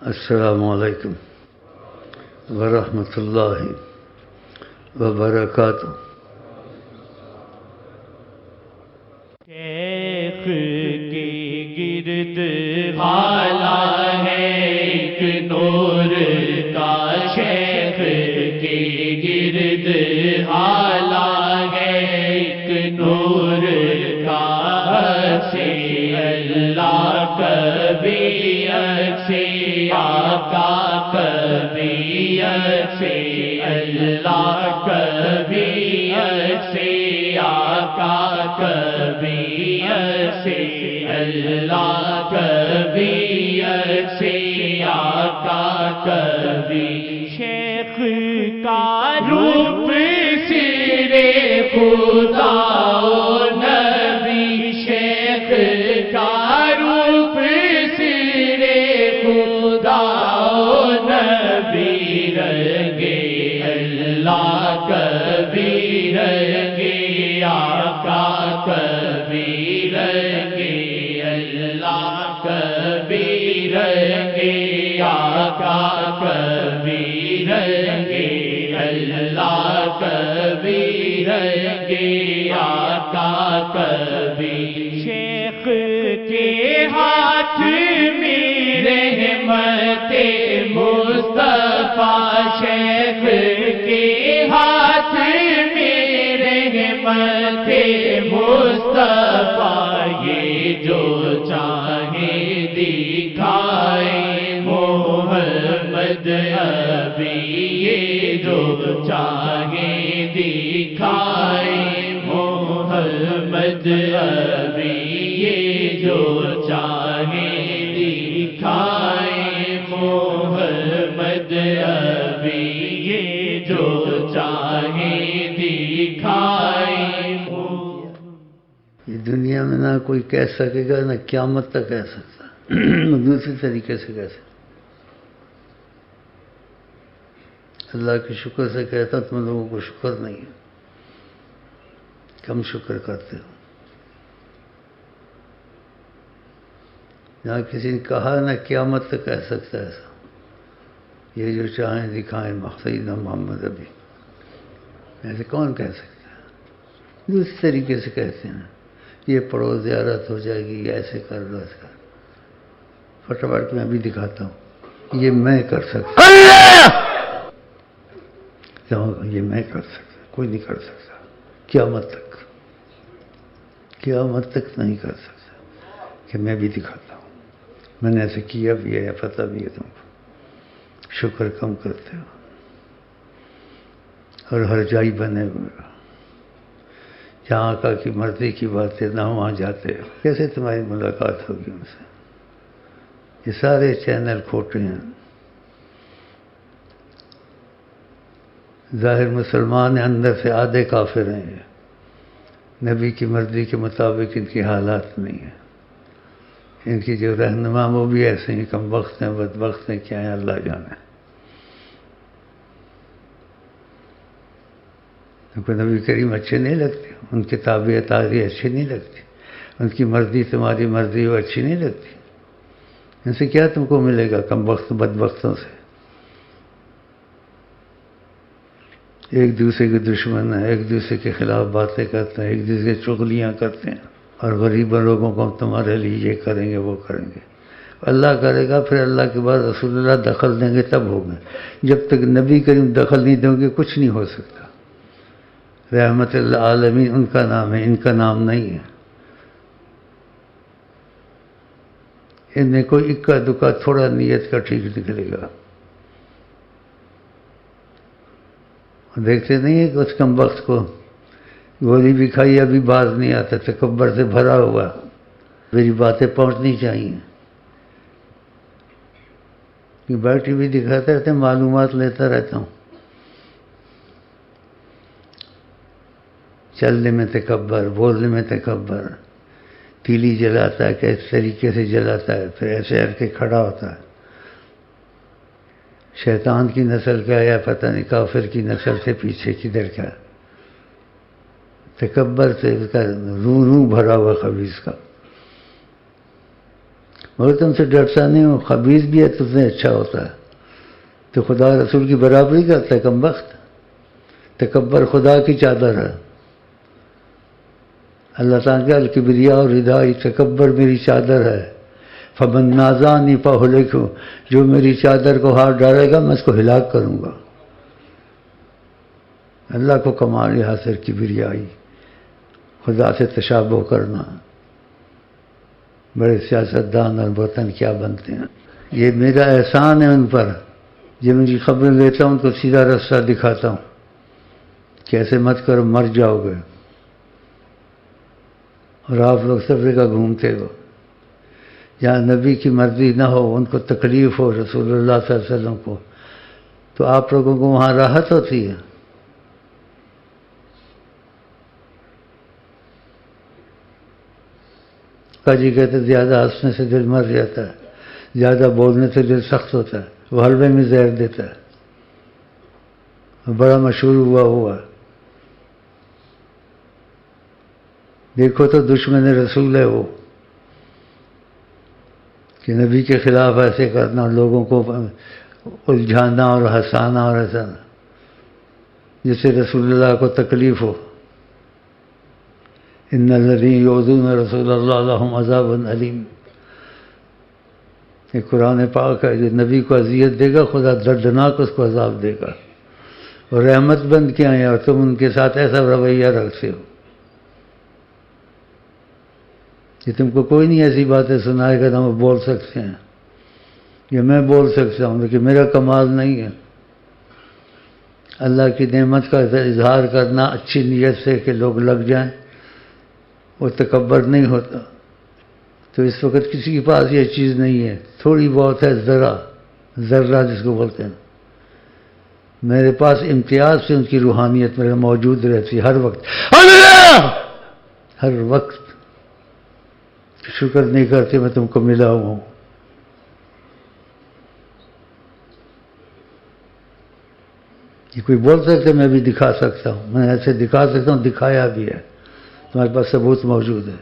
السلام علیکم ورحمۃ اللہ وبرکاتہ۔ شیخ کی گرد حالہ ہے ایک نور کا، شیخ کی گرد حالہ ہے ایک نور کا، سے اللہ کبھی سے آقا کبھی سے اللہ کبھی سے آقا کبھی سے اللہ کبھی سے آقا کبھی۔ شیخ کا روپ سرے خدا و نبی، شیخ کا روپ سرے خدا و نبی، رنگے اللہ کبھی رنگے آقا کبھی رنگے اللہ کبھی رنگے آقا کبھی رنگے اللہ کبھی رنگے آقا کبھی۔ شیخ کے ہاتھ میں رحمت مصطفیٰ، شیخ کے ہاتھ میں رحمت مصطفیٰ، یہ جو چاہے دکھائے محمد ابھی، یہ جو چاہے دکھائے محمد ابھی، یہ جو چاہے دکھائے محمد ابھی، یہ جو چاہے دکھائے۔ یہ دنیا میں نہ کوئی کہہ سکے گا، نہ قیامت تک کہہ سکتا، دوسری طریقے سے کہہ سکتا۔ اللہ کے شکر سے کہتا تم لوگوں کو شکر نہیں ہے، کم شکر کرتے ہو۔ جہاں کسی نے کہا نہ قیامت تک کہہ سکتا ہے ایسا، یہ جو چاہیں دکھائیں سیدنا محمد ابھی، ایسے کون کہہ سکتا ہے؟ دوسری طریقے سے کہتے ہیں، یہ پڑھو زیارت ہو جائے گی، ایسے کر لو ایسے کر۔ فٹافٹ میں ابھی دکھاتا ہوں، یہ میں کر سکتا، یہ میں کر سکتا، کوئی نہیں کر سکتا قیامت تک، قیامت تک نہیں کر سکتا، کہ میں بھی دکھاتا ہوں میں نے ایسے کیا بھی ہے، پتہ بھی ہے تم کو، شکر کم کرتے ہو اور ہر جائی بنے ہوئے، جہاں آقا کی مرضی کی بات ہے نہ وہاں جاتے ہو، کیسے تمہاری ملاقات ہوگی ان سے؟ یہ سارے چینل کھوٹے ہیں۔ ظاہر مسلمان ہیں، اندر سے آدھے کافر ہیں۔ یہ نبی کی مرضی کے مطابق ان کی حالات نہیں ہیں، ان کی جو رہنما وہ بھی ایسے ہیں، کم وقت ہیں، بدبخت ہیں، کیا ہیں اللہ جانے۔ ان کو نبی کریم اچھے نہیں لگتے، ان کی تابعیت آگے اچھی نہیں لگتی، ان کی مرضی تمہاری مرضی وہ اچھی نہیں لگتی۔ ان سے کیا تم کو ملے گا؟ کم وقت بدبختوں سے، ایک دوسرے کے دشمن ہیں، ایک دوسرے کے خلاف باتیں کرتے ہیں، ایک دوسرے کی چغلیاں کرتے ہیں، اور غریب لوگوں کو ہم تمہارے لیے یہ کریں گے وہ کریں گے۔ اللہ کرے گا، پھر اللہ کے بعد رسول اللہ دخل دیں گے تب ہوگا، جب تک نبی کریم دخل نہیں دیں گے کچھ نہیں ہو سکتا۔ رحمت العالمین ان کا نام ہے، ان کا نام نہیں ہے۔ ان میں کوئی اکا دکا تھوڑا نیت کا ٹھیک نکلے گا۔ دیکھتے نہیں ہے کہ اس کم وقت کو گولی بھی کھائی ابھی باز نہیں آتا، تکبر سے بھرا ہوا، میری باتیں پہنچنی چاہیے، بیٹھی بھی دکھاتے رہتے ہیں، معلومات لیتا رہتا ہوں۔ چلنے میں تکبر، بولنے میں تکبر، تیلی جلاتا ہے کہ اس طریقے سے جلاتا ہے، پھر ایسے ہر کے کھڑا ہوتا ہے۔ شیطان کی نسل کا یا پتہ نہیں کافر کی نسل سے پیچھے کدھر کا، تکبر سے اس کا رو رو بھرا ہوا خبیث کا۔ مگر تم سے ڈرتا نہیں ہوں، خبیث بھی ہے تم سے اچھا ہوتا ہے، تو خدا رسول کی برابری کرتا ہے کم وقت؟ تکبر خدا کی چادر ہے۔ اللہ تعالیٰ کا الکبریا اور ردائی، تکبر میری چادر ہے، فمن نازعنی فاہلکہ، جو میری چادر کو ہاتھ ڈالے گا میں اس کو ہلاک کروں گا۔ اللہ کو کمال یہ حاصل کبریائی، خدا سے تشابہ کرنا۔ بڑے سیاستدان اور وطن کیا بنتے ہیں۔ یہ میرا احسان ہے ان پر، جب ان کی خبریں لیتا ہوں تو سیدھا راستہ دکھاتا ہوں کہ ایسے مت کرو مر جاؤ گے، اور آپ لوگ سب جگہ گھومتے ہو، جہاں نبی کی مرضی نہ ہو، ان کو تکلیف ہو رسول اللہ صلی اللہ علیہ وسلم کو، تو آپ لوگوں کو وہاں راحت ہوتی ہے۔ جی کہتے زیادہ ہنسنے سے دل مر جاتا ہے، زیادہ بولنے سے دل سخت ہوتا ہے، وہ حلوے میں زہر دیتا ہے، بڑا مشہور ہوا ہے۔ دیکھو تو دشمن رسول ہے وہ، کہ نبی کے خلاف ایسے کرنا، لوگوں کو الجھانا اور ہنسانا اور ایسا، جس سے رسول اللہ کو تکلیف ہو۔ ان الذین یؤذون رسول اللہ لہم عذاب علیم، یہ قرآن پاک ہے، جو نبی کو اذیت دے گا خدا دردناک اس کو عذاب دے گا، اور رحمت بند کیا ہے، اور تم ان کے ساتھ ایسا رویہ رکھتے ہو کہ تم کو کوئی نہیں ایسی باتیں سنائے گا، ہم بول سکتے ہیں، یہ میں بول سکتا ہوں لیکن میرا کمال نہیں ہے۔ اللہ کی نعمت کا اظہار کرنا اچھی نیت سے کہ لوگ لگ جائیں، وہ تکبر نہیں ہوتا۔ تو اس وقت کسی کے پاس یہ چیز نہیں ہے، تھوڑی بہت ہے، ذرہ جس کو بولتے ہیں۔ میرے پاس امتیاز سے ان کی روحانیت میرے موجود رہتی ہے ہر وقت، اللہ ہر وقت۔ شکر نہیں کرتے میں تم کو ملا ہوں۔ یہ کوئی بول سکتے میں بھی دکھا سکتا ہوں، میں ایسے دکھا سکتا ہوں، دکھایا بھی ہے، تمہارے پاس ثبوت موجود ہے،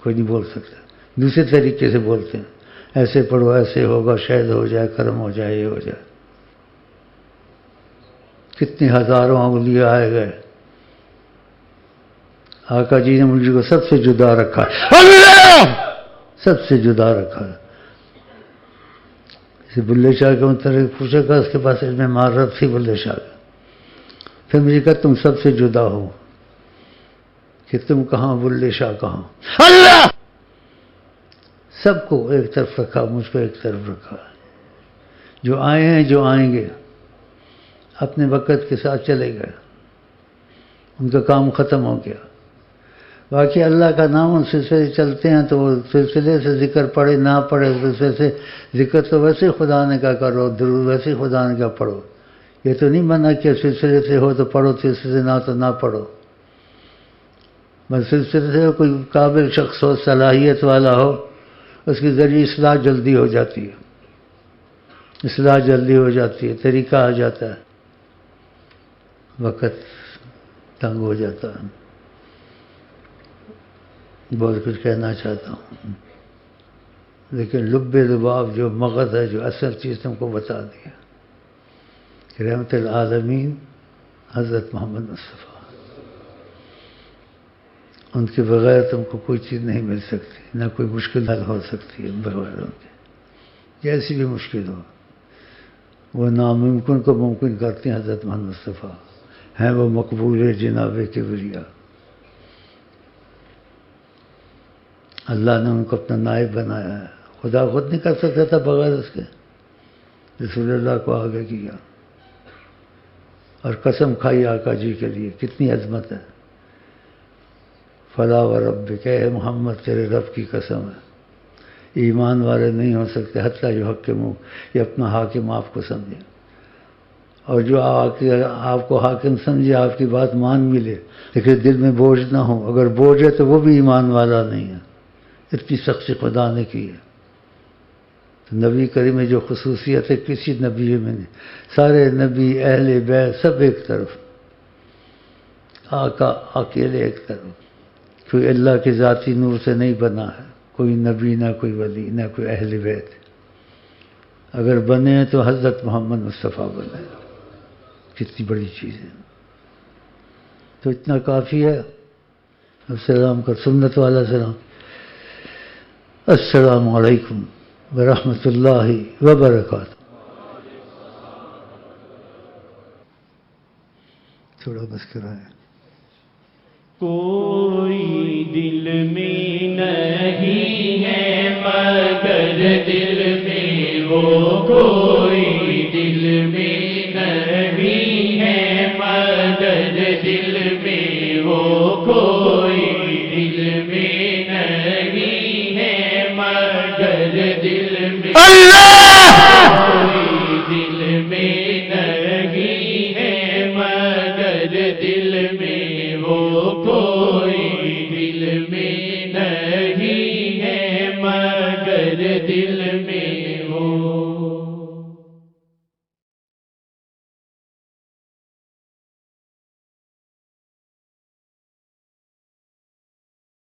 کوئی نہیں بول سکتا۔ دوسرے طریقے سے بولتے ہیں، ایسے پڑھو ایسے ہوگا، شاید ہو جائے، کرم ہو جائے، یہ ہو جائے۔ کتنے ہزاروں اولیاء آئے گئے، آقا جی نے مجھے کو سب سے جدا رکھا ہے، اللہ سب سے جدا رکھا ہے۔ اسے بلے شاہ کے متعلق پوچھا گا، اس کے پاس علم معرفت تھی بلے شاہ کا، پھر مجھے کہا تم سب سے جدا ہو، کہ تم کہاں بلے شاہ کہاں، اللہ سب کو ایک طرف رکھا، مجھ کو ایک طرف رکھا۔ جو آئے ہیں جو آئیں گے اپنے وقت کے ساتھ چلے گئے، ان کا کام ختم ہو گیا۔ باقی اللہ کا نام ان سلسلے چلتے ہیں تو وہ سلسلے سے ذکر پڑھے نہ پڑھے، سلسلے سے ذکر تو ویسے خدا نے کا کرو، درود ویسے خدا نے کا پڑھو، یہ تو نہیں منع کہ سلسلے سے ہو تو پڑھو، سلسلے سے نہ تو نہ پڑھو۔ بس سلسلے سے کوئی قابل شخص ہو، صلاحیت والا ہو، اس کے ذریعے اصلاح جلدی ہو جاتی ہے، اصلاح جلدی ہو جاتی ہے، طریقہ آ جاتا ہے، وقت تنگ ہو جاتا ہے۔ بہت کچھ کہنا چاہتا ہوں، لیکن لب لباب جو مغز ہے، جو اصل چیز تم کو بتا دیا کہ رحمت العالمین حضرت محمد مصطفیٰ، ان کے بغیر تم کو کوئی چیز نہیں مل سکتی، نہ کوئی مشکل حل ہو سکتی ہے بغیر ان کے، جیسی بھی مشکل ہو۔ وہ ناممکن کو ممکن کرتے ہیں حضرت محمد مصطفیٰ، ہیں وہ مقبول جناب کبریا۔ اللہ نے ان کو اپنا نائب بنایا ہے، خدا خود نہیں کر سکتا تھا بغیر اس کے، رسول اللہ کو آگے کیا، اور قسم کھائی آقا جی کے لیے، کتنی عظمت ہے۔ فلا و ربک، اے محمد تیرے رب کی قسم ہے، ایمان والے نہیں ہو سکتے حتیٰ جو حق کے منہ یہ اپنا حاکم آپ کو سمجھے، اور جو آپ کو حاکم سمجھے، آپ کی بات مان بھی لے، لیکن دل میں بوجھ نہ ہو، اگر بوجھ ہے تو وہ بھی ایمان والا نہیں ہے، اتنی سختی خدا نے کی ہے۔ تو نبی کریم میں جو خصوصیت ہے کسی نبی میں نہیں، سارے نبی اہل بیت سب ایک طرف، آقا اکیلے ایک طرف، کوئی اللہ کے ذاتی نور سے نہیں بنا ہے، کوئی نبی نہ کوئی ولی نہ کوئی اہل بیت. اگر بنے ہیں تو حضرت محمد مصطفیٰ بنے. کتنی بڑی چیز ہے. تو اتنا کافی ہے. اب سلام کر سنت والا سلام. السلام علیکم ورحمۃ اللہ وبرکاتہ. تھوڑا بس کرائیں. کوئی دل میں نہیں ہے مگر دل میں وہ کوئی دل میں نہیں ہے مگر دل میں وہ کوئی